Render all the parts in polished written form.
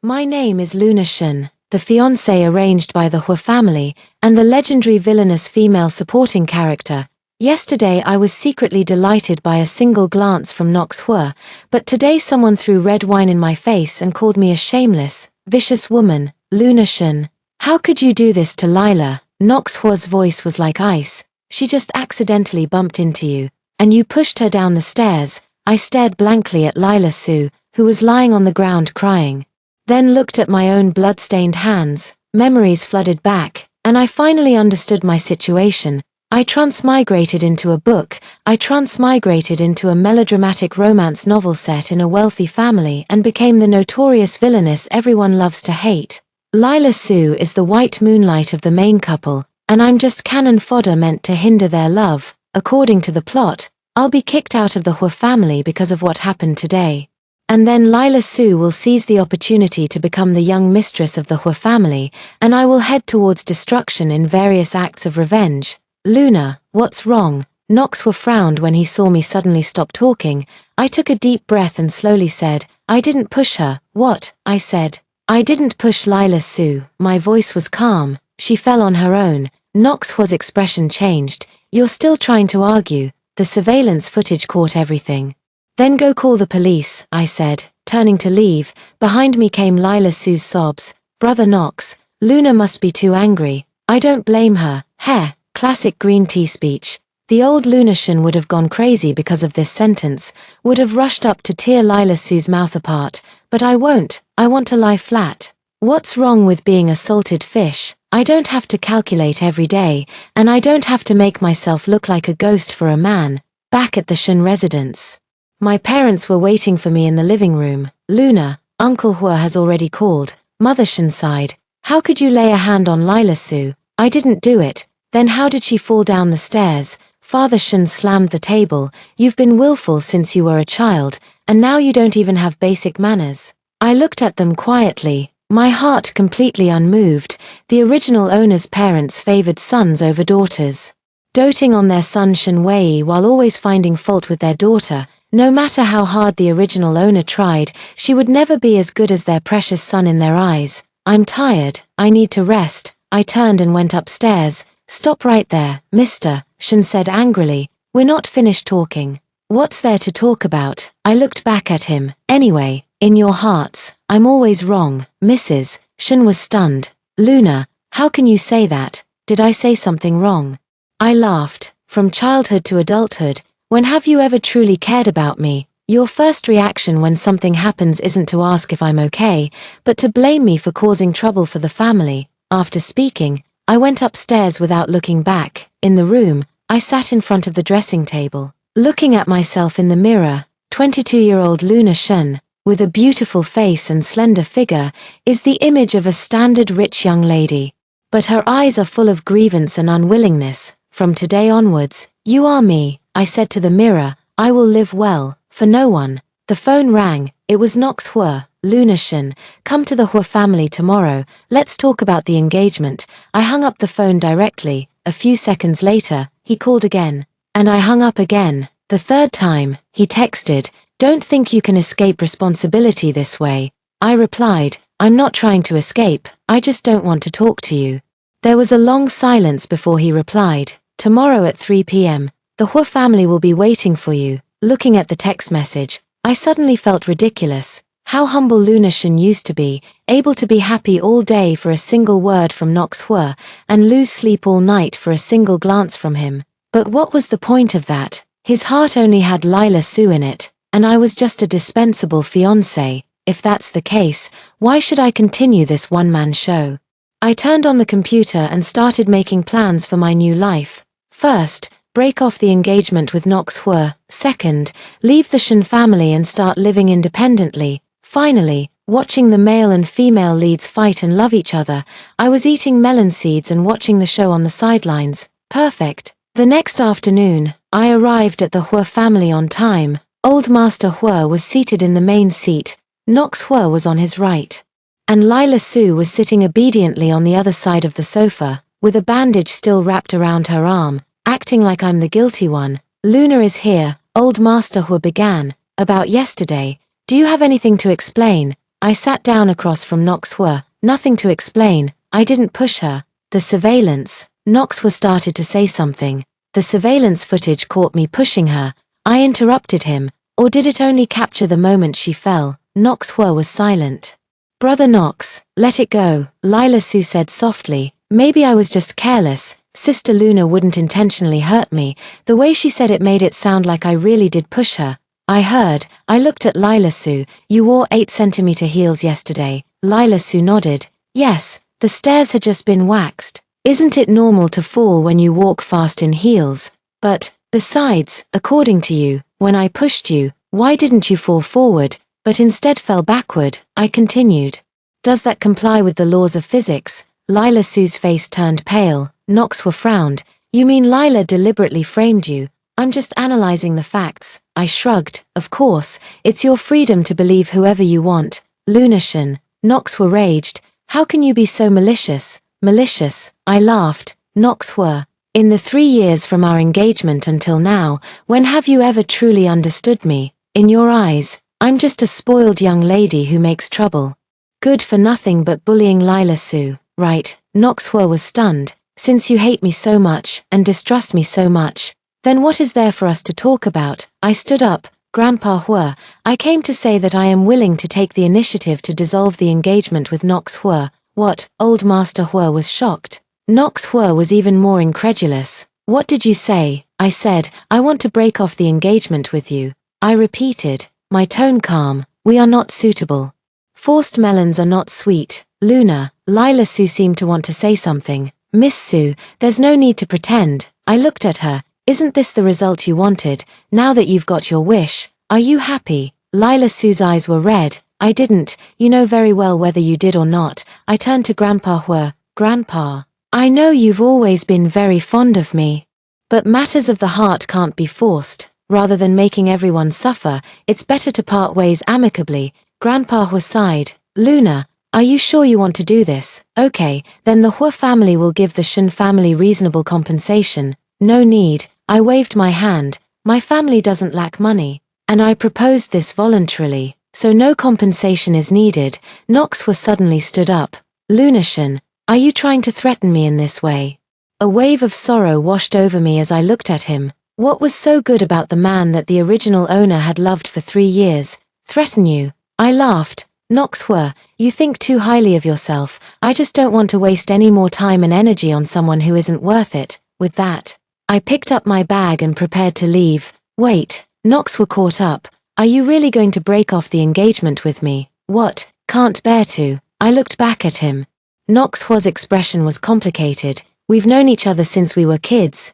My name is Luna Shen, the fiancé arranged by the Hua family, and the legendary villainous female supporting character. Yesterday I was secretly delighted by a single glance from Nox Hua, but today someone threw red wine in my face and called me a shameless, vicious woman. Luna Shen, how could you do this to Lila? Nox Hua's voice was like ice. She just accidentally bumped into you, and you pushed her down the stairs. I stared blankly at Lila Su, who was lying on the ground crying. Then looked at my own blood-stained hands. Memories flooded back, and I finally understood my situation. I transmigrated into a book. I transmigrated into a melodramatic romance novel set in a wealthy family and became the notorious villainess everyone loves to hate. Lila Su is the white moonlight of the main couple, and I'm just cannon fodder meant to hinder their love. According to the plot, I'll be kicked out of the Hua family because of what happened today. And then Lila Su will seize the opportunity to become the young mistress of the Hua family, and I will head towards destruction in various acts of revenge. Luna, what's wrong? Nox Hua frowned when he saw me suddenly stop talking. I took a deep breath and slowly said, I didn't push her. What? I said. I didn't push Lila Su. My voice was calm. She fell on her own. Nox Hua's expression changed. You're still trying to argue. The surveillance footage caught everything. Then go call the police, I said, turning to leave. Behind me came Lila Su's sobs. Brother Nox, Luna must be too angry. I don't blame her. Heh, classic green tea speech. The old Luna Shen would have gone crazy because of this sentence, would have rushed up to tear Lila Su's mouth apart, but I won't. I want to lie flat. What's wrong with being a salted fish? I don't have to calculate every day, and I don't have to make myself look like a ghost for a man. Back at the Shen residence, my parents were waiting for me in the living room. Luna, Uncle Hua has already called. Mother Shen sighed. How could you lay a hand on Lila Su? I didn't do it. Then how did she fall down the stairs? Father Shen slammed the table. You've been willful since you were a child, and now you don't even have basic manners. I looked at them quietly, my heart completely unmoved. The original owner's parents favored sons over daughters, doting on their son Shen Wei while always finding fault with their daughter. No matter how hard the original owner tried, she would never be as good as their precious son in their eyes. I'm tired, I need to rest. I turned and went upstairs. Stop right there, mister, Shen said angrily. We're not finished talking. What's there to talk about? I looked back at him. Anyway, in your hearts, I'm always wrong, Mrs. Shen was stunned. Luna, how can you say that? Did I say something wrong? I laughed. From childhood to adulthood, when have you ever truly cared about me? Your first reaction when something happens isn't to ask if I'm okay, but to blame me for causing trouble for the family. After speaking, I went upstairs without looking back. In the room, I sat in front of the dressing table, looking at myself in the mirror. 22-year-old Luna Shen, with a beautiful face and slender figure, is the image of a standard rich young lady. But her eyes are full of grievance and unwillingness. From today onwards, you are me, I said to the mirror. I will live well, for no one. The phone rang. It was Nox Hua. Luna Shen, come to the Hua family tomorrow. Let's talk about the engagement. I hung up the phone directly. A few seconds later, he called again. And I hung up again. The third time, he texted, don't think you can escape responsibility this way. I replied, I'm not trying to escape, I just don't want to talk to you. There was a long silence before he replied, tomorrow at 3 p.m. The Hua family will be waiting for you. Looking at the text message, I suddenly felt ridiculous. How humble Luna Shen used to be, able to be happy all day for a single word from Nox Hua, and lose sleep all night for a single glance from him. But what was the point of that? His heart only had Lila Su in it, and I was just a dispensable fiancé. If that's the case, why should I continue this one-man show? I turned on the computer and started making plans for my new life. First, break off the engagement with Nox Hua. Second, leave the Shen family and start living independently. Finally, watching the male and female leads fight and love each other, I was eating melon seeds and watching the show on the sidelines. Perfect. The next afternoon, I arrived at the Hua family on time. Old Master Hua was seated in the main seat. Nox Hua was on his right, and Lila Su was sitting obediently on the other side of the sofa, with a bandage still wrapped around her arm, acting like I'm the guilty one. Luna is here, Old Master Hua began. About yesterday, do you have anything to explain? I sat down across from Nox Hua, nothing to explain, I didn't push her. The surveillance, Nox Hua started to say something. The surveillance footage caught me pushing her. I interrupted him, or did it only capture the moment she fell? Nox Hua was silent. Brother Nox, let it go, Lila Su said softly. Maybe I was just careless. Sister Luna wouldn't intentionally hurt me. The way she said it made it sound like I really did push her. I looked at Lila Su. You wore 8-centimeter heels yesterday. Lila Su nodded. Yes, the stairs had just been waxed. Isn't it normal to fall when you walk fast in heels? But, besides, according to you, when I pushed you, why didn't you fall forward, but instead fell backward? I continued. Does that comply with the laws of physics? Lila Su's face turned pale. Nox Hua frowned. You mean Lila deliberately framed you? I'm just analyzing the facts. I shrugged. Of course, it's your freedom to believe whoever you want. Lunatian. Nox Hua raged. How can you be so malicious? Malicious. I laughed. Nox Hua. In the 3 years from our engagement until now, when have you ever truly understood me? In your eyes, I'm just a spoiled young lady who makes trouble. Good for nothing but bullying Lila Su, right? Nox Hua was stunned. Since you hate me so much and distrust me so much, then what is there for us to talk about? I stood up. Grandpa Hua, I came to say that I am willing to take the initiative to dissolve the engagement with Nox Hua. What? Old Master Hua was shocked. Nox Hua was even more incredulous. What did you say? I said, I want to break off the engagement with you. I repeated, my tone calm. We are not suitable. Forced melons are not sweet. Luna, Lila Su seemed to want to say something. Miss Su, there's no need to pretend. I looked at her. Isn't this the result you wanted? Now that you've got your wish, are you happy? Lila Su's eyes were red. I didn't. You know very well whether you did or not. I turned to Grandpa Hua. Grandpa, I know you've always been very fond of me. But matters of the heart can't be forced. Rather than making everyone suffer, it's better to part ways amicably. Grandpa Hua sighed. Luna, are you sure you want to do this? Okay, then the Hua family will give the Shen family reasonable compensation. No need. I waved my hand. My family doesn't lack money. And I proposed this voluntarily, so no compensation is needed. Nox Hua suddenly stood up. Lunatian, are you trying to threaten me in this way? A wave of sorrow washed over me as I looked at him. What was so good about the man that the original owner had loved for 3 years? Threaten you? I laughed. Nox Hua, you think too highly of yourself. I just don't want to waste any more time and energy on someone who isn't worth it. With that, I picked up my bag and prepared to leave. Wait, Nox Hua caught up. Are you really going to break off the engagement with me? What? Can't bear to. I looked back at him. Nox Hua's expression was complicated. We've known each other since we were kids.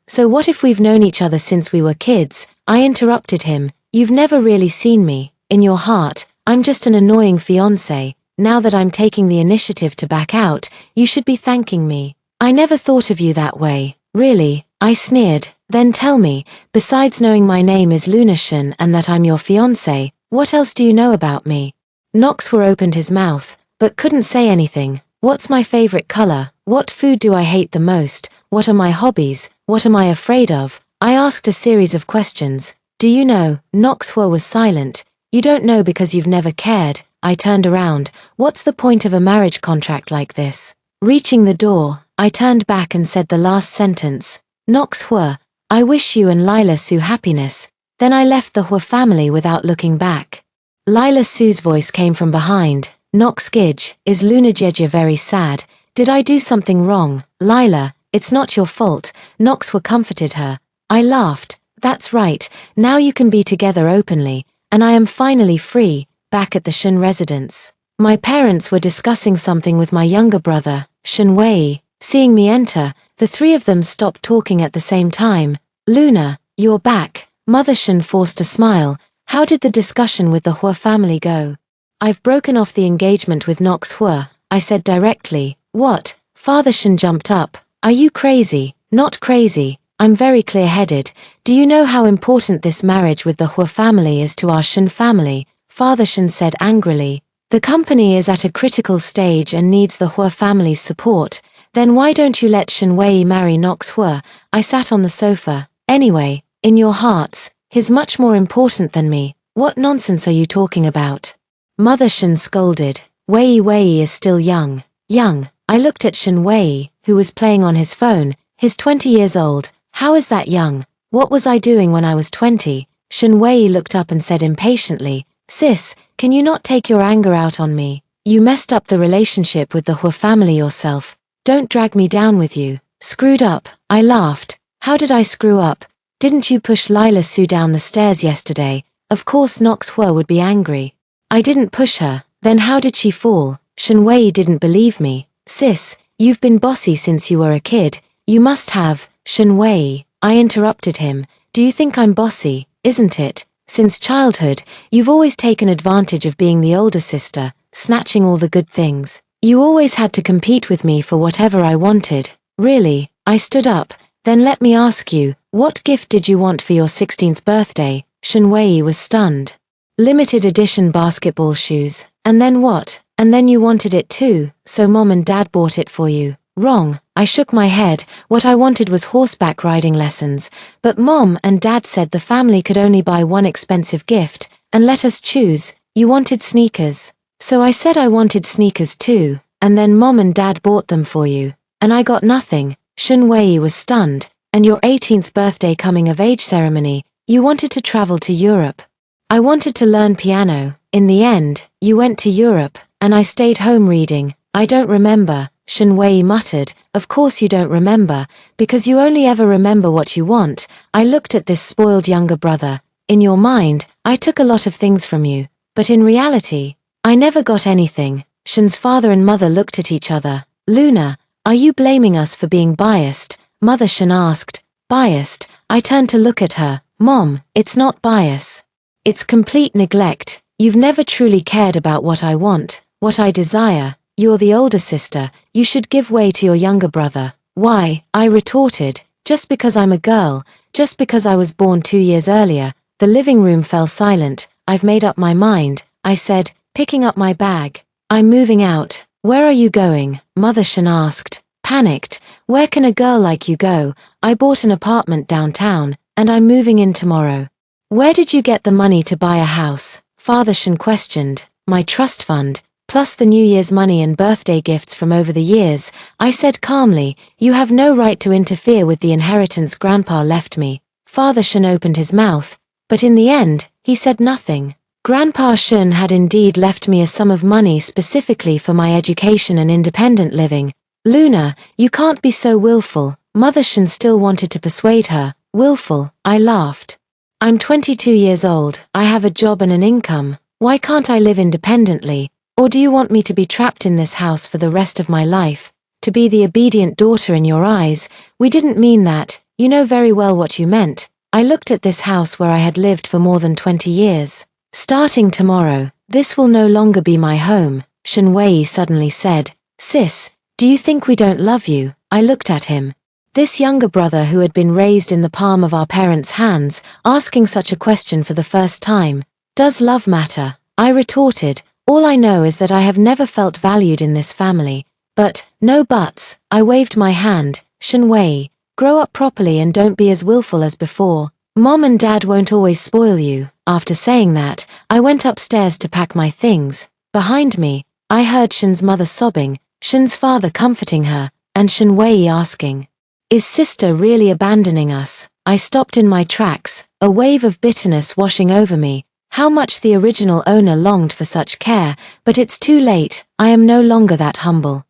So what if we've known each other since we were kids? I interrupted him. You've never really seen me. In your heart, I'm just an annoying fiancé. Now that I'm taking the initiative to back out, you should be thanking me. I never thought of you that way. Really? I sneered. Then tell me, besides knowing my name is Lunatian and that I'm your fiancé, what else do you know about me? Nox Hua opened his mouth, but couldn't say anything. What's my favorite color? What food do I hate the most? What are my hobbies? What am I afraid of? I asked a series of questions. Do you know? Nox Hua was silent. You don't know because you've never cared. I turned around. What's the point of a marriage contract like this? Reaching the door, I turned back and said the last sentence. Nox Hua, I wish you and Lila Su happiness. Then I left the Hua family without looking back. Lila Su's voice came from behind. Nox Gij, is Luna Jeja very sad? Did I do something wrong? Lila, it's not your fault. Nox Hua comforted her. I laughed. That's right, now you can be together openly, and I am finally free, back at the Shen residence. My parents were discussing something with my younger brother, Shen Wei. Seeing me enter, the 3 of them stopped talking at the same time. Luna, you're back. Mother Shen forced a smile. How did the discussion with the Hua family go? I've broken off the engagement with Nox Hua, I said directly. What? Father Shen jumped up. Are you crazy? Not crazy. I'm very clear-headed. Do you know how important this marriage with the Hua family is to our Shen family? Father Shen said angrily. The company is at a critical stage and needs the Hua family's support. Then why don't you let Shen Wei marry Nox Hua? I sat on the sofa. Anyway, in your hearts, he's much more important than me. What nonsense are you talking about? Mother Shen scolded. Wei Wei is still young. Young. I looked at Shen Wei, who was playing on his phone. He's 20 years old. How is that young? What was I doing when I was 20? Shen Wei looked up and said impatiently, Sis, can you not take your anger out on me? You messed up the relationship with the Hua family yourself. Don't drag me down with you. Screwed up. I laughed. How did I screw up? Didn't you push Lila Su down the stairs yesterday? Of course Nox Hua would be angry. I didn't push her. Then how did she fall? Shen Wei didn't believe me. Sis, you've been bossy since you were a kid. You must have. Shen Wei, I interrupted him. Do you think I'm bossy? Isn't it? Since childhood, you've always taken advantage of being the older sister, snatching all the good things. You always had to compete with me for whatever I wanted. Really? I stood up. Then let me ask you, what gift did you want for your 16th birthday? Shen Wei was stunned. Limited edition basketball shoes. And then what? And then you wanted it too, so Mom and Dad bought it for you. Wrong. I shook my head. What I wanted was horseback riding lessons, but Mom and Dad said the family could only buy one expensive gift, and let us choose. You wanted sneakers. So I said I wanted sneakers too, and then Mom and Dad bought them for you. And I got nothing. Shen Wei was stunned. And your 18th birthday coming of age ceremony, you wanted to travel to Europe. I wanted to learn piano. In the end, you went to Europe, and I stayed home reading. I don't remember. Shen Wei muttered. Of course you don't remember, because you only ever remember what you want. I looked at this spoiled younger brother. In your mind, I took a lot of things from you, but in reality, I never got anything. Shen's father and mother looked at each other. Luna, are you blaming us for being biased? Mother Shen asked. Biased? I turned to look at her. Mom, it's not bias. It's complete neglect. You've never truly cared about what I want, what I desire. You're the older sister, you should give way to your younger brother. Why? I retorted. Just because I'm a girl, just because I was born 2 years earlier. The living room fell silent. I've made up my mind, I said, picking up my bag. I'm moving out. Where are you going? Mother Shen asked. Panicked. Where can a girl like you go? I bought an apartment downtown, and I'm moving in tomorrow. Where did you get the money to buy a house? Father Shen questioned. My trust fund, plus the New Year's money and birthday gifts from over the years. I said calmly, you have no right to interfere with the inheritance Grandpa left me. Father Shen opened his mouth, but in the end, he said nothing. Grandpa Shen had indeed left me a sum of money specifically for my education and independent living. Luna, you can't be so willful. Mother Shen still wanted to persuade her. Willful, I laughed. I'm 22 years old, I have a job and an income. Why can't I live independently? Or do you want me to be trapped in this house for the rest of my life? To be the obedient daughter in your eyes? We didn't mean that, you know very well what you meant. I looked at this house where I had lived for more than 20 years. Starting tomorrow, this will no longer be my home, Shen Wei suddenly said. Sis, do you think we don't love you? I looked at him. This younger brother who had been raised in the palm of our parents' hands, asking such a question for the first time. Does love matter? I retorted. All I know is that I have never felt valued in this family. But, no buts, I waved my hand. Shen Wei, grow up properly and don't be as willful as before. Mom and Dad won't always spoil you. After saying that, I went upstairs to pack my things. Behind me, I heard Shen's mother sobbing, Shen's father comforting her, and Shen Wei asking, is sister really abandoning us? I stopped in my tracks, a wave of bitterness washing over me. How much the original owner longed for such care, but it's too late, I am no longer that humble.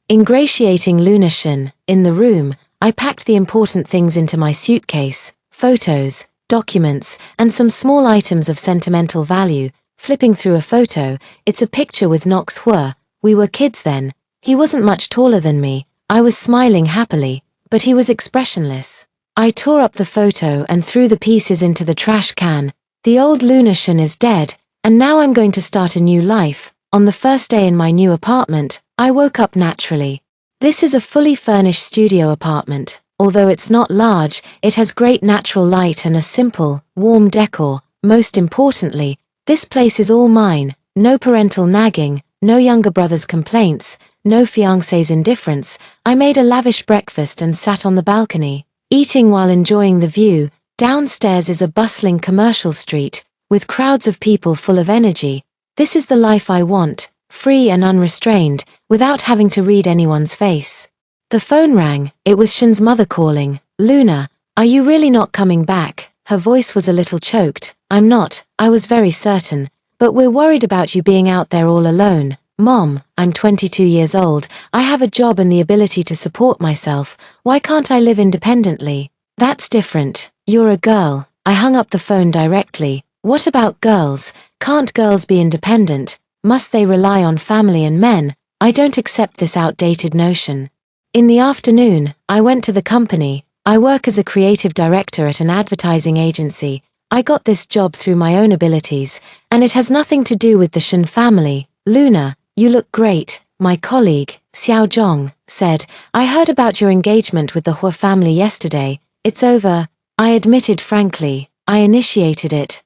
Ingratiating Luna Shen, in the room, I packed the important things into my suitcase, photos, documents, and some small items of sentimental value. Flipping through a photo, it's a picture with Nox Hua. We were kids then. He wasn't much taller than me. I was smiling happily, but he was expressionless. I tore up the photo and threw the pieces into the trash can. The old Luna Shen is dead, and now I'm going to start a new life. On the first day in my new apartment, I woke up naturally. This is a fully furnished studio apartment. Although it's not large, it has great natural light and a simple, warm decor. Most importantly, this place is all mine. No parental nagging, no younger brother's complaints, no fiancé's indifference. I made a lavish breakfast and sat on the balcony, eating while enjoying the view. Downstairs is a bustling commercial street, with crowds of people full of energy. This is the life I want, free and unrestrained, without having to read anyone's face. The phone rang. It was Shin's mother calling. Luna, are you really not coming back? Her voice was a little choked. I'm not, I was very certain. But we're worried about you being out there all alone. Mom, I'm 22 years old. I have a job and the ability to support myself. Why can't I live independently? That's different. You're a girl. I hung up the phone directly. What about girls? Can't girls be independent? Must they rely on family and men? I don't accept this outdated notion. In the afternoon, I went to the company. I work as a creative director at an advertising agency. I got this job through my own abilities, and it has nothing to do with the Shin family. Luna, you look great, my colleague, Xiao Zhong, said. I heard about your engagement with the Hua family yesterday. It's over. I admitted frankly. I initiated it.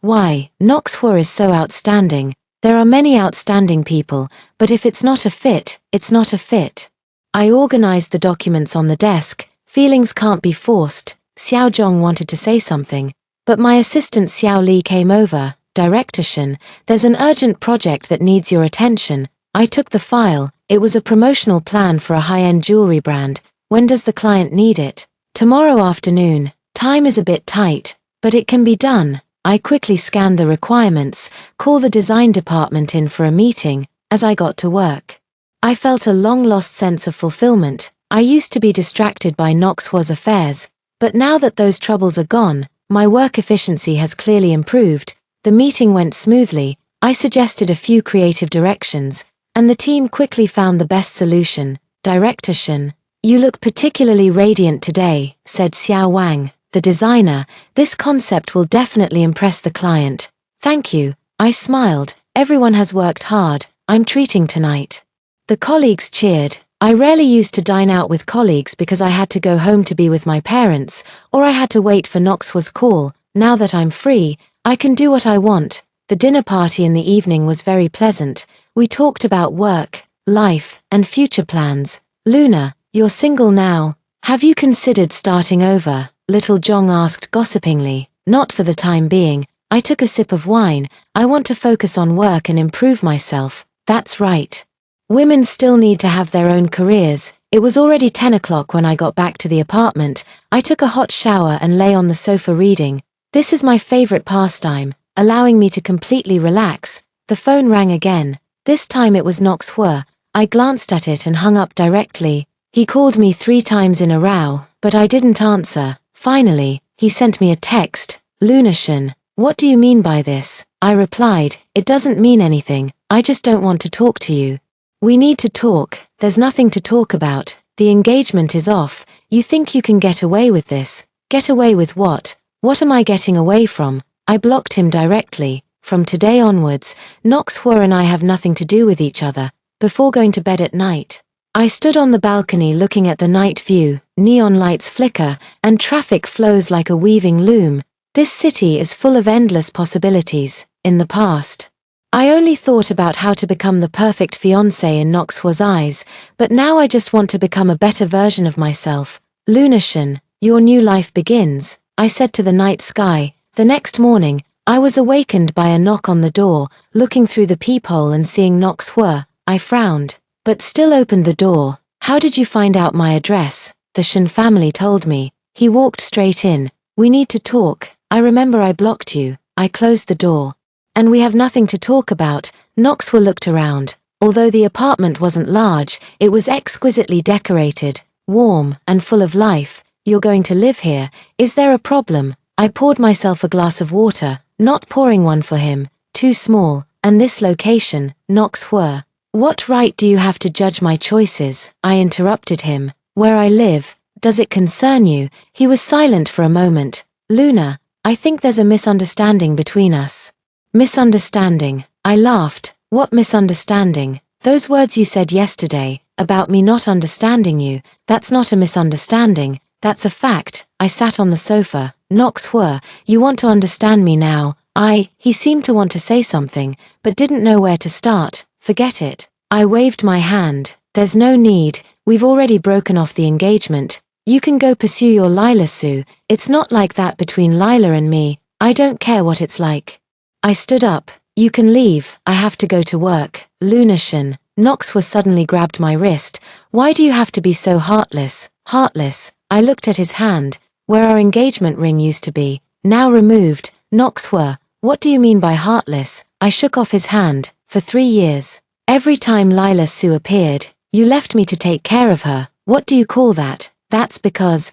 Why? Nox Hua is so outstanding. There are many outstanding people, but if it's not a fit, it's not a fit. I organized the documents on the desk. Feelings can't be forced. Xiao Zhong wanted to say something, but my assistant Xiao Li came over. Director Shin, there's an urgent project that needs your attention. I took the file. It was a promotional plan for a high-end jewelry brand. When does the client need it? Tomorrow afternoon. Time is a bit tight, but it can be done. I quickly scanned the requirements, call the design department in for a meeting. As I got to work, I felt a long-lost sense of fulfillment. I used to be distracted by Nox Hua's affairs, but now that those troubles are gone, my work efficiency has clearly improved. The meeting went smoothly. I suggested a few creative directions, and the team quickly found the best solution. Director Shin, you look particularly radiant today, said Xiao Wang, the designer. This concept will definitely impress the client. Thank you. I smiled. Everyone has worked hard. I'm treating tonight. The colleagues cheered. I rarely used to dine out with colleagues because I had to go home to be with my parents, or I had to wait for Nox Hua's call. Now that I'm free, I can do what I want. The dinner party in the evening was very pleasant. We talked about work, life, and future plans. Luna, you're single now. Have you considered starting over? Little Zhong asked gossipingly. Not for the time being. I took a sip of wine. I want to focus on work and improve myself. That's right. Women still need to have their own careers. It was already 10 o'clock when I got back to the apartment. I took a hot shower and lay on the sofa reading. This is my favorite pastime, allowing me to completely relax. The phone rang again. This time it was Nox Hua. I glanced at it and hung up directly. He called me 3 times in a row, but I didn't answer. Finally, he sent me a text. Luna Shin, what do you mean by this? I replied, it doesn't mean anything. I just don't want to talk to you. We need to talk. There's nothing to talk about. The engagement is off. You think you can get away with this? Get away with what? What am I getting away from? I blocked him directly. From today onwards, Nox Hua and I have nothing to do with each other. Before going to bed at night, I stood on the balcony looking at the night view. Neon lights flicker, and traffic flows like a weaving loom. This city is full of endless possibilities. In the past, I only thought about how to become the perfect fiancé in Nox Hua's eyes, but now I just want to become a better version of myself. Luna Shin, your new life begins, I said to the night sky. The next morning, I was awakened by a knock on the door. Looking through the peephole and seeing Nox Hua, I frowned, but still opened the door. How did you find out my address? The Shin family told me. He walked straight in. We need to talk. I remember I blocked you. I closed the door. And we have nothing to talk about. Nox Hua looked around. Although the apartment wasn't large, it was exquisitely decorated, warm, and full of life. You're going to live here. Is there a problem? I poured myself a glass of water, not pouring one for him. Too small. And this location, Nox Hua. What right do you have to judge my choices? I interrupted him. Where I live. Does it concern you? He was silent for a moment. Luna, I think there's a misunderstanding between us. Misunderstanding. I laughed. What misunderstanding? Those words you said yesterday, about me not understanding you, that's not a misunderstanding, that's a fact. I sat on the sofa. Nox Hua, you want to understand me now. He seemed to want to say something, but didn't know where to start. Forget it. I waved my hand. There's no need. We've already broken off the engagement. You can go pursue your Lila Sue. It's not like that between Lila and me. I don't care what it's like. I stood up. You can leave, I have to go to work. Lunation. Nox was suddenly grabbed my wrist. Why do you have to be so heartless? Heartless. I looked at his hand, where our engagement ring used to be, now removed. Nox were. What do you mean by heartless? I shook off his hand. For 3 years. Every time Lila Sue appeared, you left me to take care of her. What do you call that? That's because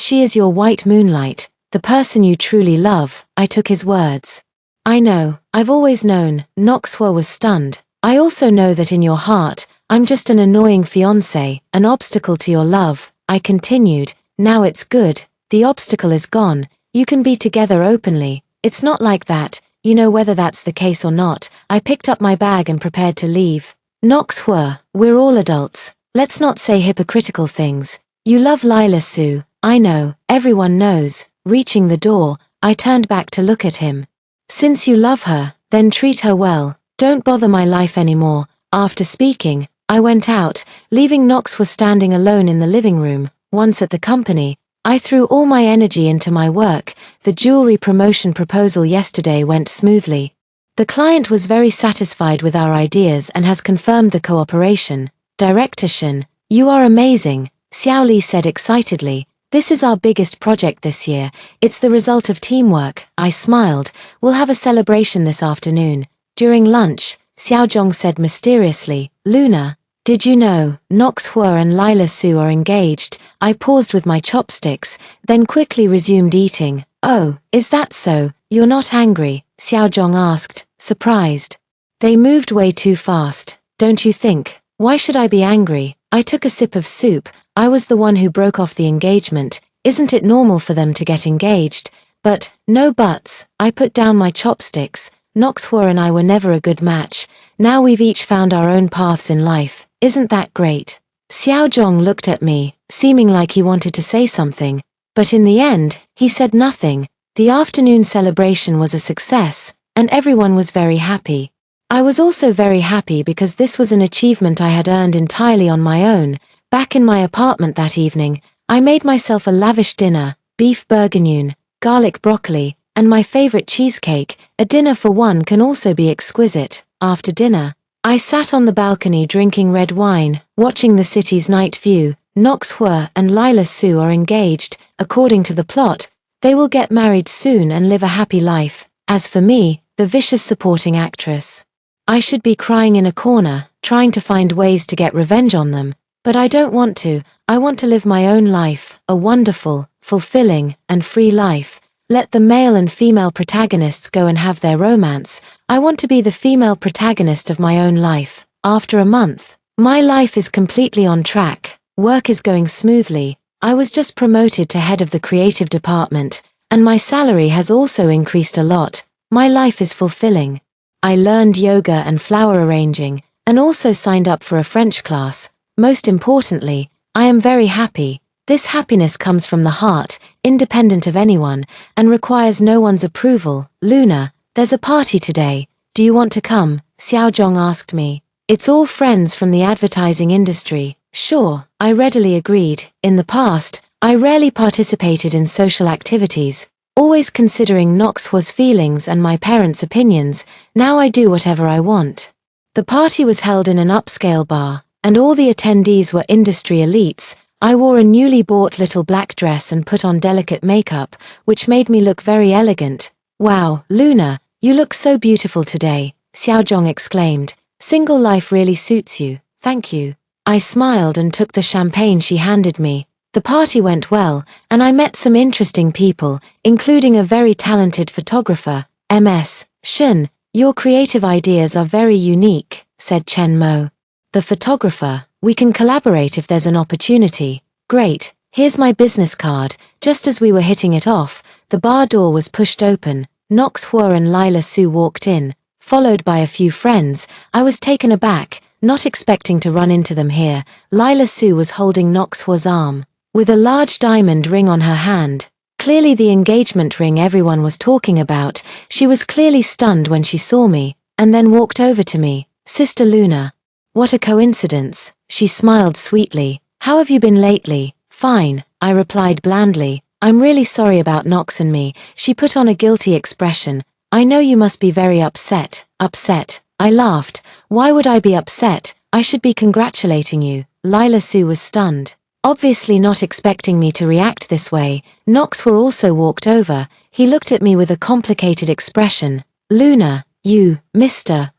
she is your white moonlight, the person you truly love. I took his words. I know, I've always known. Noxwa was stunned. I also know that in your heart, I'm just an annoying fiancé, an obstacle to your love. I continued. Now it's good. The obstacle is gone. You can be together openly. It's not like that. You know whether that's the case or not. I picked up my bag and prepared to leave. Noxwa, we're all adults. Let's not say hypocritical things. You love Lila Sue. I know, everyone knows. Reaching the door, I turned back to look at him. Since you love her, then treat her well. Don't bother my life anymore. After speaking, I went out, leaving Noxwa standing alone in the living room. Once at the company, I threw all my energy into my work. The jewelry promotion proposal yesterday went smoothly. The client was very satisfied with our ideas and has confirmed the cooperation. Director Shin, you are amazing, Xiao Li said excitedly. This is our biggest project this year. It's the result of teamwork. I smiled. We'll have a celebration this afternoon. During lunch, Xiao Zhong said mysteriously, Luna, did you know, Noxhua and Lila Sue are engaged? I paused with my chopsticks, then quickly resumed eating. Oh, is that so? You're not angry? Xiao Zhong asked, surprised. They moved way too fast, don't you think? Why should I be angry? I took a sip of soup. I was the one who broke off the engagement. Isn't it normal for them to get engaged? But, no buts. I put down my chopsticks. Noxhua and I were never a good match. Now we've each found our own paths in life. Isn't that great? Xiao Zhong looked at me, seeming like he wanted to say something. But in the end, he said nothing. The afternoon celebration was a success, and everyone was very happy. I was also very happy because this was an achievement I had earned entirely on my own. Back in my apartment that evening, I made myself a lavish dinner, beef bourguignon, garlic broccoli, and my favorite cheesecake. A dinner for one can also be exquisite. After dinner, I sat on the balcony drinking red wine, watching the city's night view. Noxhua and Lila Sue are engaged. According to the plot, they will get married soon and live a happy life. As for me, the vicious supporting actress, I should be crying in a corner, trying to find ways to get revenge on them. But I don't want to. I want to live my own life, a wonderful, fulfilling, and free life. Let the male and female protagonists go and have their romance. I want to be the female protagonist of my own life. After a month, my life is completely on track. Work is going smoothly. I was just promoted to head of the creative department, and my salary has also increased a lot. My life is fulfilling. I learned yoga and flower arranging, and also signed up for a French class. Most importantly, I am very happy. This happiness comes from the heart, independent of anyone, and requires no one's approval. Luna, there's a party today. Do you want to come? Xiao Zhong asked me. It's all friends from the advertising industry. Sure, I readily agreed. In the past, I rarely participated in social activities, always considering Noxhua's feelings and my parents' opinions. Now I do whatever I want. The party was held in an upscale bar, and all the attendees were industry elites. I wore a newly bought little black dress and put on delicate makeup, which made me look very elegant. Wow, Luna, you look so beautiful today, Xiao Zhong exclaimed. Single life really suits you, thank you. I smiled and took the champagne she handed me. The party went well, and I met some interesting people, including a very talented photographer. Ms. Shen, your creative ideas are very unique, said Chen Mo. The photographer, we can collaborate if there's an opportunity. Great, here's my business card. Just as we were hitting it off, the bar door was pushed open. Noxhua and Lila Sue walked in, followed by a few friends. I was taken aback, not expecting to run into them here. Lila Sue was holding Noxhua's arm, with a large diamond ring on her hand. Clearly the engagement ring everyone was talking about. She was clearly stunned when she saw me, and then walked over to me. Sister Luna. What a coincidence. She smiled sweetly. How have you been lately? Fine, I replied blandly. I'm really sorry about Nox and me. She put on a guilty expression. I know you must be very upset. Upset? I laughed. Why would I be upset? I should be congratulating you. Lila Sue was stunned, obviously not expecting me to react this way. Knoxwell also walked over. He looked at me with a complicated expression. Luna, you, Mr.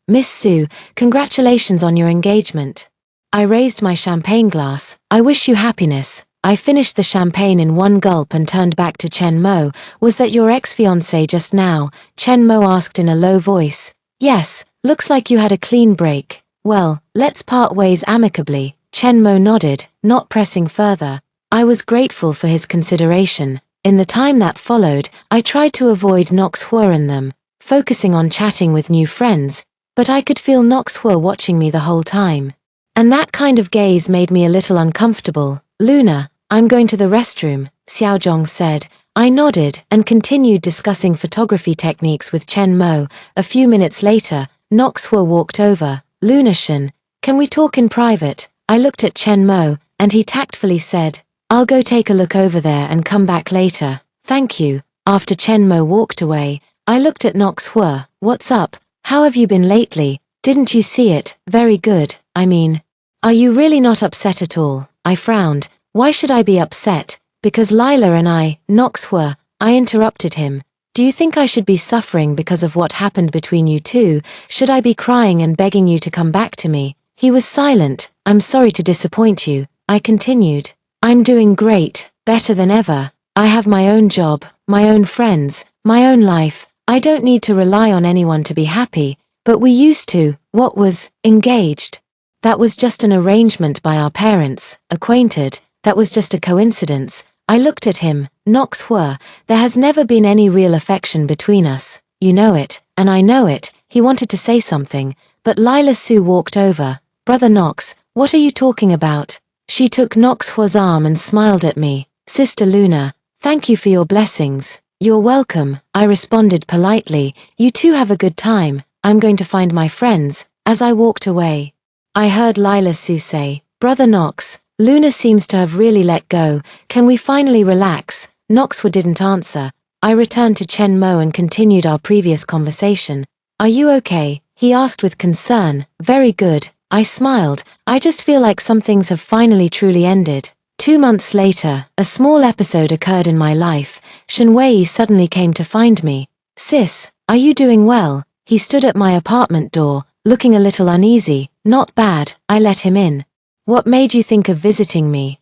Miss Sue, congratulations on your engagement. I raised my champagne glass. I wish you happiness. I finished the champagne in one gulp and turned back to Chen Mo. Was that your ex-fiancé just now? Chen Mo asked in a low voice. Yes, looks like you had a clean break. Well, let's part ways amicably. Chen Mo nodded, not pressing further. I was grateful for his consideration. In the time that followed, I tried to avoid Knoxwell and them, focusing on chatting with new friends, but I could feel Knoxwell watching me the whole time. And that kind of gaze made me a little uncomfortable. Luna, I'm going to the restroom, Xiaozhong said. I nodded and continued discussing photography techniques with Chen Mo. A few minutes later, Knoxwell walked over. Lunashan, can we talk in private? I looked at Chen Mo, and he tactfully said, I'll go take a look over there and come back later. Thank you. After Chen Mo walked away, I looked at Knoxwell. What's up? How have you been lately? Didn't you see it? Very good. I mean, are you really not upset at all? I frowned. Why should I be upset? Because Lila and Knoxwell, I interrupted him. Do you think I should be suffering because of what happened between you two? Should I be crying and begging you to come back to me? He was silent. I'm sorry to disappoint you. I continued. I'm doing great, better than ever. I have my own job, my own friends, my own life. I don't need to rely on anyone to be happy, but we used to. What was engaged? That was just an arrangement by our parents, acquainted. That was just a coincidence. I looked at him. Knoxwell, there has never been any real affection between us. You know it, and I know it. He wanted to say something, but Lila Sue walked over. Brother Knox, what are you talking about? She took Knoxwell's arm and smiled at me. Sister Luna, thank you for your blessings. You're welcome, I responded politely. You two have a good time. I'm going to find my friends. As I walked away, I heard Lila Sue say, Brother Knox, Luna seems to have really let go. Can we finally relax? Knoxwell didn't answer. I returned to Chen Mo and continued our previous conversation. Are you okay? He asked with concern. Very good. I smiled. I just feel like some things have finally truly ended. 2 months later, a small episode occurred in my life. Shenwei suddenly came to find me. Sis, are you doing well? He stood at my apartment door, looking a little uneasy. Not bad. I let him in. What made you think of visiting me?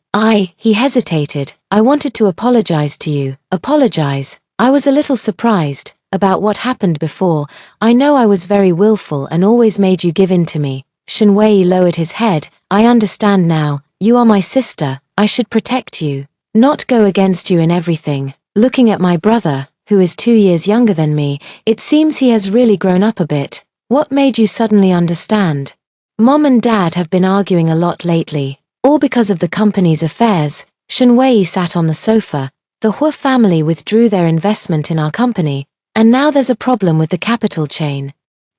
He hesitated. I wanted to apologize to you. Apologize? I was a little surprised about what happened before. I know I was very willful and always made you give in to me. Shenwei lowered his head. I understand now. You are my sister. I should protect you, not go against you in everything. Looking at my brother, who is 2 years younger than me, it seems he has really grown up a bit. What made you suddenly understand? Mom and Dad have been arguing a lot lately, all because of the company's affairs. Shenwei sat on the sofa. The Hua family withdrew their investment in our company, and now there's a problem with the capital chain.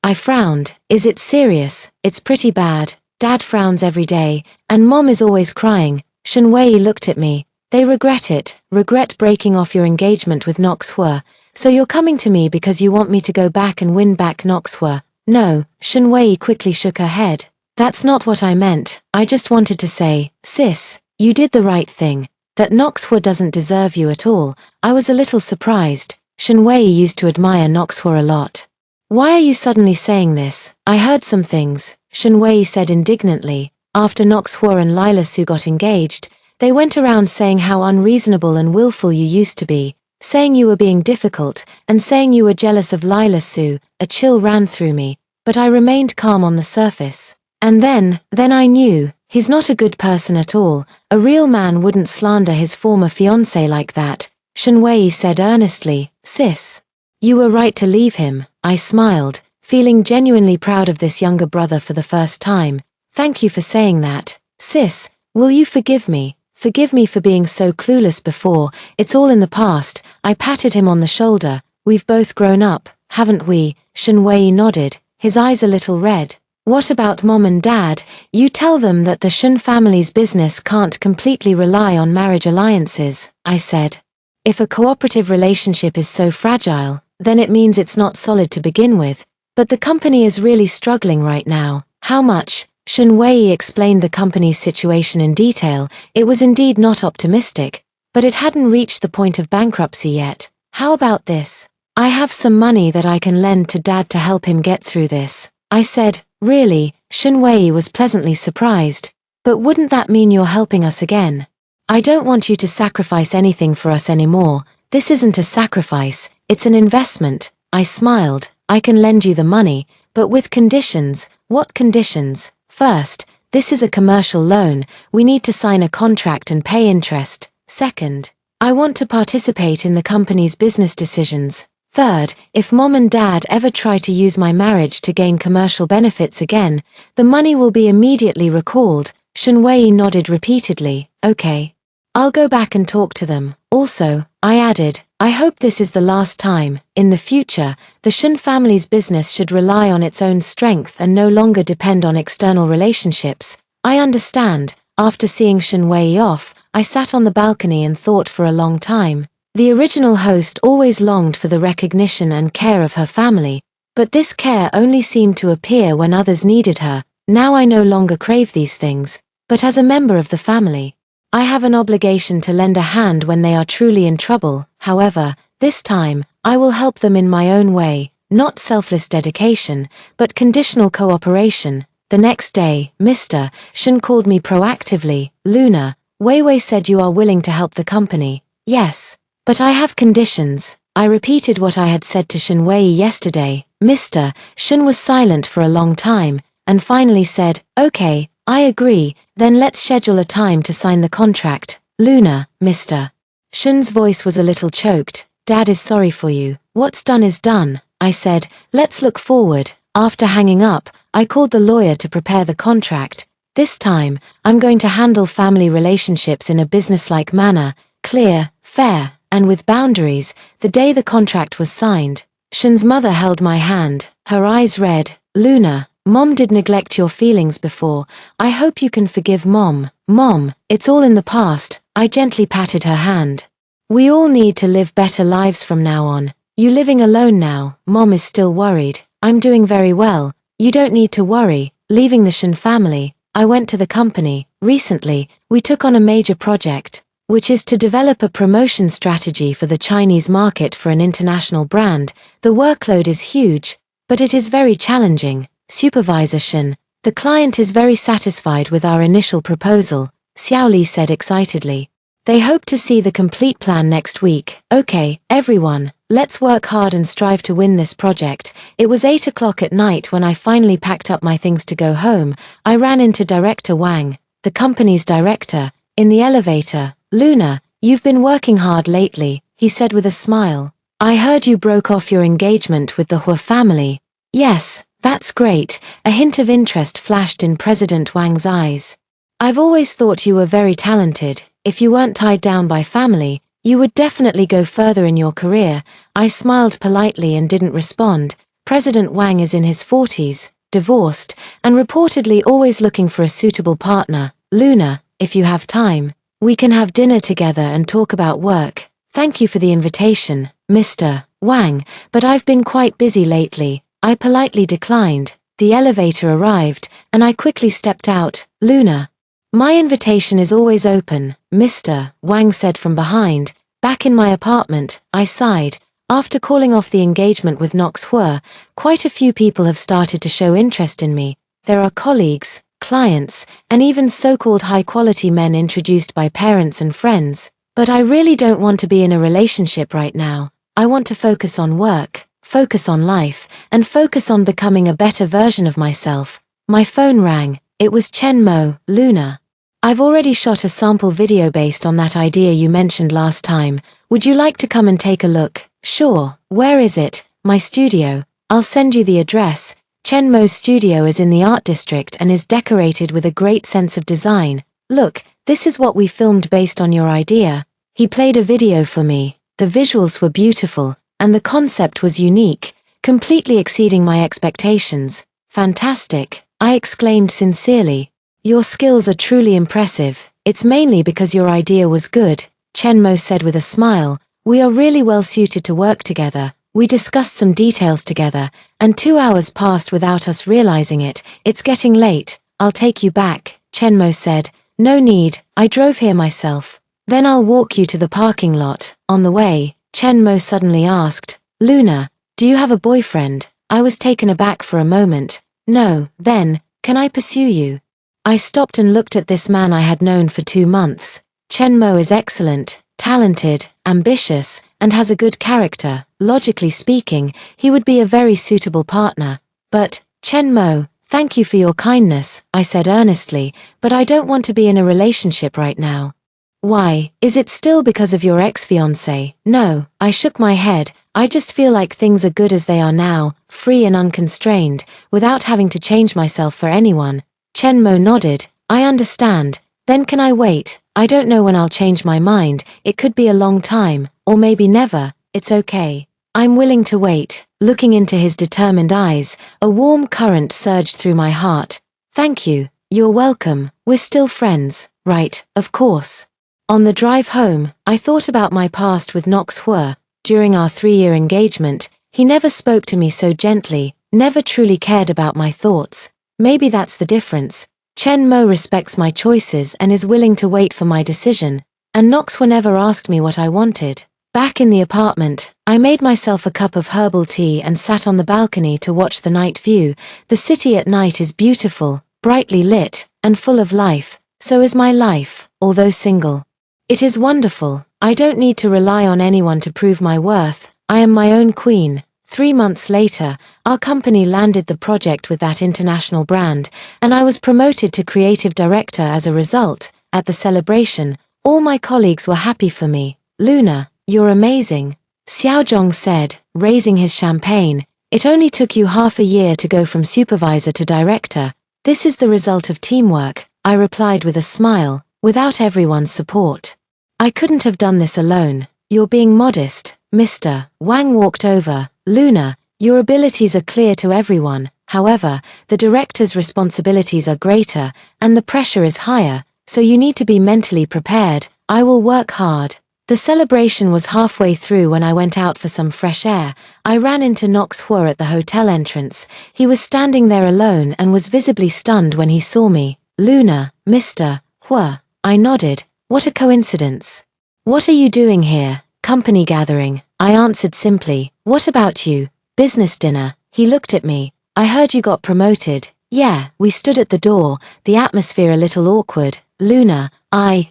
I frowned. Is it serious? It's pretty bad. Dad frowns every day, and Mom is always crying. Shenwei looked at me. They regret it, regret breaking off your engagement with Knoxwell. So you're coming to me because you want me to go back and win back Knoxwell? No, Shenwei quickly shook her head. That's not what I meant. I just wanted to say, sis, you did the right thing. That Knoxwell doesn't deserve you at all. I was a little surprised. Shenwei used to admire Knoxwell a lot. Why are you suddenly saying this? I heard some things, Shenwei said indignantly. After Knoxwell and Lila Sue got engaged, they went around saying how unreasonable and willful you used to be, saying you were being difficult, and saying you were jealous of Lila Sue. A chill ran through me, but I remained calm on the surface. And then I knew, he's not a good person at all. A real man wouldn't slander his former fiancé like that. Shenwei said earnestly, sis, you were right to leave him. I smiled, feeling genuinely proud of this younger brother for the first time. Thank you for saying that. Sis, will you forgive me? Forgive me for being so clueless before. It's all in the past. I patted him on the shoulder. We've both grown up, haven't we? Shenwei nodded, his eyes a little red. What about Mom and Dad? You tell them that the Shen family's business can't completely rely on marriage alliances, I said. If a cooperative relationship is so fragile, then it means it's not solid to begin with. But the company is really struggling right now. How much? Shen Wei explained the company's situation in detail. It was indeed not optimistic, but it hadn't reached the point of bankruptcy yet. How about this? I have some money that I can lend to Dad to help him get through this. I said, really? Shen Wei was pleasantly surprised. But wouldn't that mean you're helping us again? I don't want you to sacrifice anything for us anymore. This isn't a sacrifice, it's an investment. I smiled. I can lend you the money, but with conditions. What conditions? First, this is a commercial loan. We need to sign a contract and pay interest. Second, I want to participate in the company's business decisions. Third, if Mom and Dad ever try to use my marriage to gain commercial benefits again, the money will be immediately recalled. Shen Wei nodded repeatedly. Okay. I'll go back and talk to them. Also, I added, I hope this is the last time. In the future, the Shen family's business should rely on its own strength and no longer depend on external relationships. I understand. After seeing Shen Wei off, I sat on the balcony and thought for a long time. The original host always longed for the recognition and care of her family, but this care only seemed to appear when others needed her. Now I no longer crave these things, but as a member of the family, I have an obligation to lend a hand when they are truly in trouble. However, this time, I will help them in my own way, not selfless dedication, but conditional cooperation. The next day, Mr. Shen called me proactively. Luna, Weiwei said you are willing to help the company. Yes. But I have conditions. I repeated what I had said to Shen Wei yesterday. Mr. Shen was silent for a long time, and finally said, okay, I agree, then let's schedule a time to sign the contract. Luna, Mr. Shen's voice was a little choked. Dad is sorry for you. What's done is done. I said, let's look forward. After hanging up, I called the lawyer to prepare the contract. This time, I'm going to handle family relationships in a businesslike manner, clear, fair, and with boundaries. The day the contract was signed, Shen's mother held my hand. Her eyes read, Luna, Mom did neglect your feelings before. I hope you can forgive Mom. Mom, it's all in the past. I gently patted her hand. We all need to live better lives from now on. You living alone now. Mom is still worried. I'm doing very well. You don't need to worry. Leaving the Shen family, I went to the company. Recently, we took on a major project, which is to develop a promotion strategy for the Chinese market for an international brand. The workload is huge, but it is very challenging. Supervisor Shen, the client is very satisfied with our initial proposal, Xiaoli said excitedly. They hope to see the complete plan next week. Okay, everyone, let's work hard and strive to win this project. It was 8 o'clock at night when I finally packed up my things to go home. I ran into Director Wang, the company's director, in the elevator. Luna, you've been working hard lately, he said with a smile. I heard you broke off your engagement with the Hua family. Yes, that's great. A hint of interest flashed in President Wang's eyes. I've always thought you were very talented. If you weren't tied down by family, you would definitely go further in your career. I smiled politely and didn't respond. President Wang is in his 40s, divorced, and reportedly always looking for a suitable partner. Luna, if you have time, we can have dinner together and talk about work. Thank you for the invitation, Mr. Wang, but I've been quite busy lately. I politely declined. The elevator arrived, and I quickly stepped out. Luna, my invitation is always open, Mr. Wang said from behind. Back in my apartment, I sighed. After calling off the engagement with Nox Hua, quite a few people have started to show interest in me. There are colleagues, clients, and even so-called high-quality men introduced by parents and friends. But I really don't want to be in a relationship right now. I want to focus on work, focus on life, and focus on becoming a better version of myself. My phone rang. It was Chen Mo. Luna, I've already shot a sample video based on that idea you mentioned last time. Would you like to come and take a look? Sure. Where is it? My studio. I'll send you the address. Chen Mo's studio is in the art district and is decorated with a great sense of design. Look, this is what we filmed based on your idea. He played a video for me. The visuals were beautiful, and the concept was unique, completely exceeding my expectations. Fantastic, I exclaimed sincerely. Your skills are truly impressive. It's mainly because your idea was good, Chen Mo said with a smile. We are really well suited to work together. We discussed some details together, and 2 hours passed without us realizing it. It's getting late, I'll take you back, Chenmo said. No need, I drove here myself. Then I'll walk you to the parking lot. On the way, Chenmo suddenly asked, Luna, do you have a boyfriend? I was taken aback for a moment. No. Then, can I pursue you? I stopped and looked at this man I had known for 2 months. Chenmo is excellent, talented, ambitious, and has a good character. Logically speaking, he would be a very suitable partner. But, Chenmo, thank you for your kindness, I said earnestly, but I don't want to be in a relationship right now. Why, is it still because of your ex-fiancé? No, I shook my head. I just feel like things are good as they are now, free and unconstrained, without having to change myself for anyone. Chenmo nodded. I understand. Then can I wait? I don't know when I'll change my mind. It could be a long time, or maybe never. It's okay. I'm willing to wait. Looking into his determined eyes, a warm current surged through my heart. Thank you. You're welcome. We're still friends, right? Of course. On the drive home, I thought about my past with Nox Hua. During our 3-year engagement, he never spoke to me so gently, never truly cared about my thoughts. Maybe that's the difference. Chenmo respects my choices and is willing to wait for my decision, and Nox Hua never asked me what I wanted. Back in the apartment, I made myself a cup of herbal tea and sat on the balcony to watch the night view. The city at night is beautiful, brightly lit, and full of life. So is my life, although single. It is wonderful. I don't need to rely on anyone to prove my worth. I am my own queen. 3 months later, our company landed the project with that international brand, and I was promoted to creative director as a result. At the celebration, all my colleagues were happy for me. Luna, you're amazing, Xiaozhong said, raising his champagne. It only took you half a year to go from supervisor to director. This is the result of teamwork, I replied with a smile. Without everyone's support, I couldn't have done this alone. You're being modest, Mr. Wang walked over. Luna, your abilities are clear to everyone. However, the director's responsibilities are greater, and the pressure is higher, so you need to be mentally prepared. I will work hard. The celebration was halfway through when I went out for some fresh air. I ran into Nox Hua at the hotel entrance. He was standing there alone and was visibly stunned when he saw me. Luna, Mr. Hua. I nodded. What a coincidence. What are you doing here? Company gathering. I answered simply. What about you? Business dinner. He looked at me. I heard you got promoted. Yeah, we stood at the door, the atmosphere a little awkward. Luna,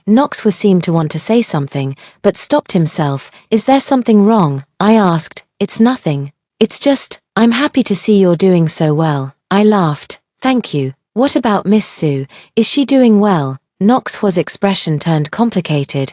Nox Hua seemed to want to say something, but stopped himself. Is there something wrong? I asked. It's nothing. It's just, I'm happy to see you're doing so well. I laughed. Thank you. What about Miss Su? Is she doing well? Nox Hua's expression turned complicated.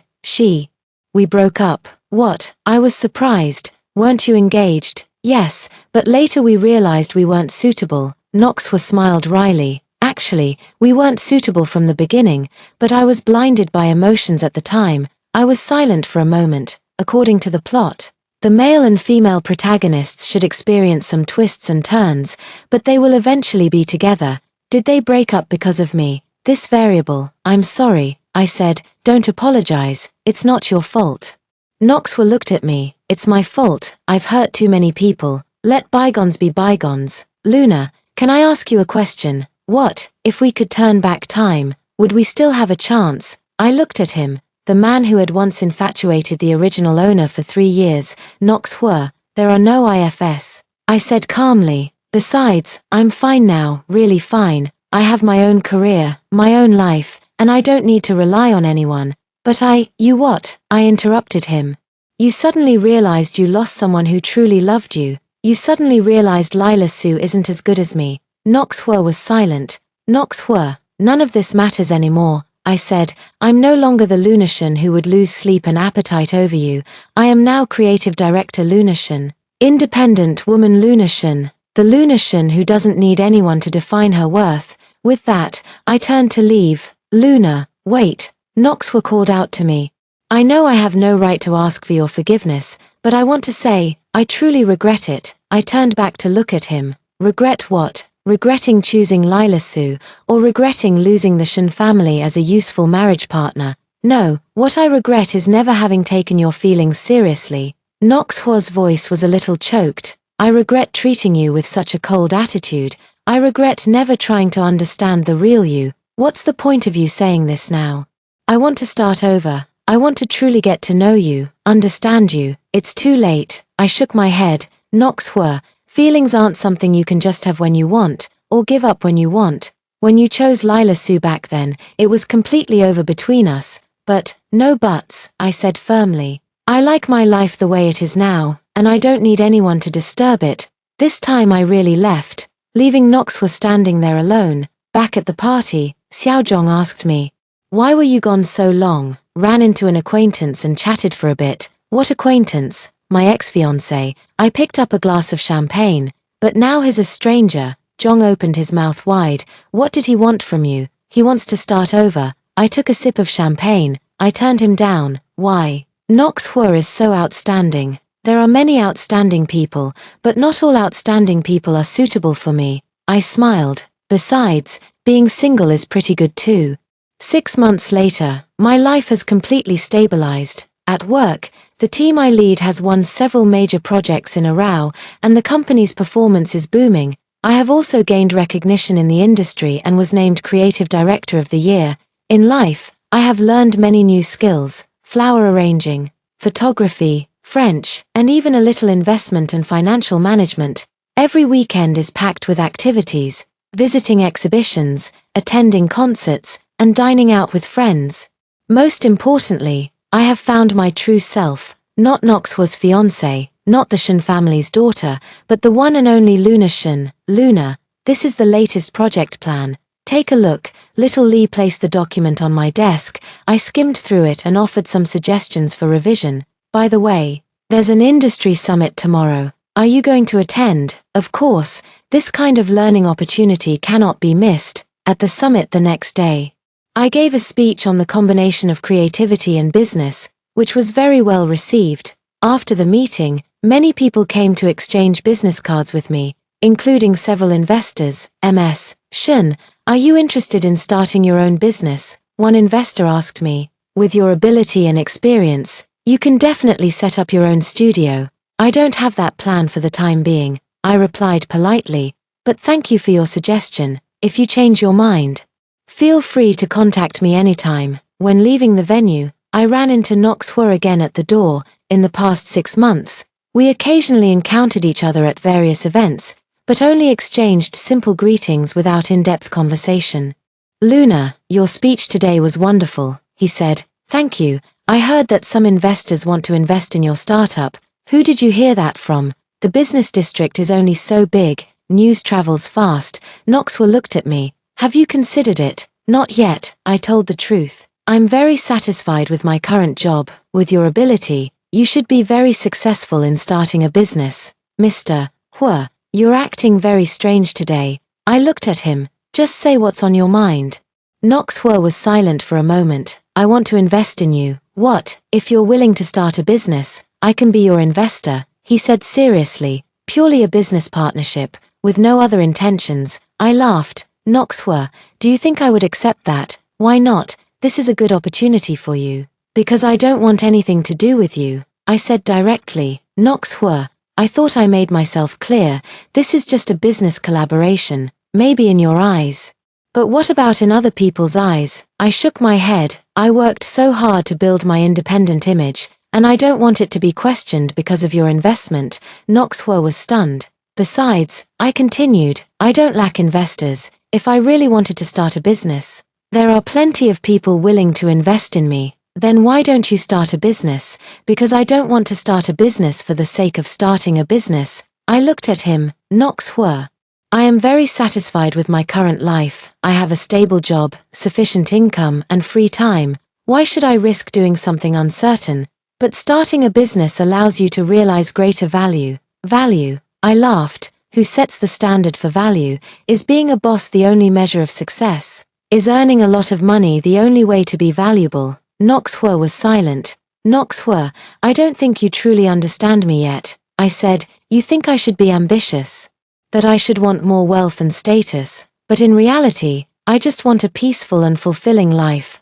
We broke up. What? I was surprised. Weren't you engaged? Yes, but later we realized we weren't suitable. Nox Hua smiled wryly. Actually, we weren't suitable from the beginning, but I was blinded by emotions at the time. I was silent for a moment. According to the plot, the male and female protagonists should experience some twists and turns, but they will eventually be together. Did they break up because of me? This variable. I'm sorry, I said. Don't apologize. It's not your fault. Nox Hua looked at me. It's my fault. I've hurt too many people. Let bygones be bygones. Luna, can I ask you a question? What, if we could turn back time, would we still have a chance? I looked at him, the man who had once infatuated the original owner for 3 years, Nox Hua. There are no ifs. I said calmly. Besides, I'm fine now, really fine. I have my own career, my own life, and I don't need to rely on anyone. But you what? I interrupted him. You suddenly realized you lost someone who truly loved you. You suddenly realized Lila Su isn't as good as me. Nox Hua was silent. Nox Hua, none of this matters anymore, I said. I'm no longer the Lunashan who would lose sleep and appetite over you. I am now creative director Lunashan. Independent woman Lunashan. The Lunashan who doesn't need anyone to define her worth. With that, I turned to leave. Luna, wait. Nox Hua called out to me. I know I have no right to ask for your forgiveness, but I want to say, I truly regret it. I turned back to look at him. Regret what? Regretting choosing Lila Su, or regretting losing the Shen family as a useful marriage partner? No, what I regret is never having taken your feelings seriously. Nox Hua's voice was a little choked. I regret treating you with such a cold attitude. I regret never trying to understand the real you. What's the point of you saying this now? I want to start over. I want to truly get to know you, understand you. It's too late. I shook my head. Nox Hua, feelings aren't something you can just have when you want, or give up when you want. When you chose Lila Su back then, it was completely over between us. But, no buts, I said firmly. I like my life the way it is now, and I don't need anyone to disturb it. This time I really left, leaving Nox Hua standing there alone. Back at the party, Xiaozhong asked me, "Why were you gone so long?" Ran into an acquaintance and chatted for a bit. What acquaintance? My ex-fiancé. I picked up a glass of champagne, but now he's a stranger. Zhong opened his mouth wide. What did he want from you? He wants to start over. I took a sip of champagne. I turned him down. Why? Nox Hua is so outstanding. There are many outstanding people, but not all outstanding people are suitable for me. I smiled. Besides, being single is pretty good too. 6 months later, my life has completely stabilized. At work, the team I lead has won several major projects in a row, and the company's performance is booming. I have also gained recognition in the industry and was named Creative Director of the Year. In life, I have learned many new skills: flower arranging, photography, French, and even a little investment and financial management. Every weekend is packed with activities, visiting exhibitions, attending concerts, and dining out with friends. Most importantly, I have found my true self, not Nox Hua's fiancé, not the Shen family's daughter, but the one and only Luna Shen. Luna, this is the latest project plan. Take a look. Little Lee placed the document on my desk. I skimmed through it and offered some suggestions for revision. By the way, there's an industry summit tomorrow. Are you going to attend? Of course, this kind of learning opportunity cannot be missed. At the summit the next day, I gave a speech on the combination of creativity and business, which was very well received. After the meeting, many people came to exchange business cards with me, including several investors. Ms. Shen, are you interested in starting your own business? One investor asked me. With your ability and experience, you can definitely set up your own studio. I don't have that plan for the time being, I replied politely, but thank you for your suggestion. If you change your mind, feel free to contact me anytime. When leaving the venue, I ran into Nox Hua again at the door. In the past 6 months, we occasionally encountered each other at various events, but only exchanged simple greetings without in-depth conversation. Luna, your speech today was wonderful, he said. Thank you. I heard that some investors want to invest in your startup. Who did you hear that from? The business district is only so big, news travels fast. Nox Hua looked at me. Have you considered it? Not yet, I told the truth. I'm very satisfied with my current job. With your ability, you should be very successful in starting a business. Mr. Hua, you're acting very strange today. I looked at him. Just say what's on your mind. Nox Hua was silent for a moment. I want to invest in you. What? If you're willing to start a business, I can be your investor, he said seriously. Purely a business partnership, with no other intentions. I laughed. Nox Hua, do you think I would accept that? Why not? This is a good opportunity for you. Because I don't want anything to do with you, I said directly. Nox Hua, I thought I made myself clear. This is just a business collaboration, maybe in your eyes. But what about in other people's eyes? I shook my head. I worked so hard to build my independent image, and I don't want it to be questioned because of your investment. Nox Hua was stunned. Besides, I continued, I don't lack investors. If I really wanted to start a business, there are plenty of people willing to invest in me. Then why don't you start a business? Because I don't want to start a business for the sake of starting a business. I looked at him. Nox Hua, I am very satisfied with my current life. I have a stable job, sufficient income, and free time. Why should I risk doing something uncertain? But starting a business allows you to realize greater value. Value? I laughed. Who sets the standard for value? Is being a boss the only measure of success? Is earning a lot of money the only way to be valuable? Nox Hua was silent. Nox Hua, I don't think you truly understand me yet. I said, you think I should be ambitious, that I should want more wealth and status, but in reality, I just want a peaceful and fulfilling life.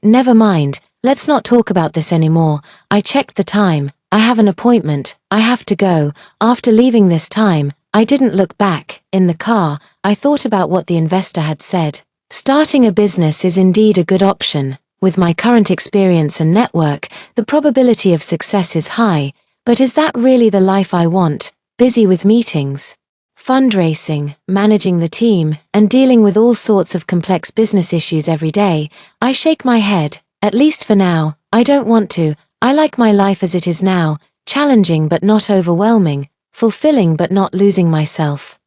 Never mind, let's not talk about this anymore. I checked the time. I have an appointment, I have to go. After leaving this time, I didn't look back. In the car, I thought about what the investor had said. Starting a business is indeed a good option. With my current experience and network, the probability of success is high, but is that really the life I want? Busy with meetings, fundraising, managing the team, and dealing with all sorts of complex business issues every day. I shake my head. At least for now, I don't want to. I like my life as it is now, challenging but not overwhelming, fulfilling but not losing myself.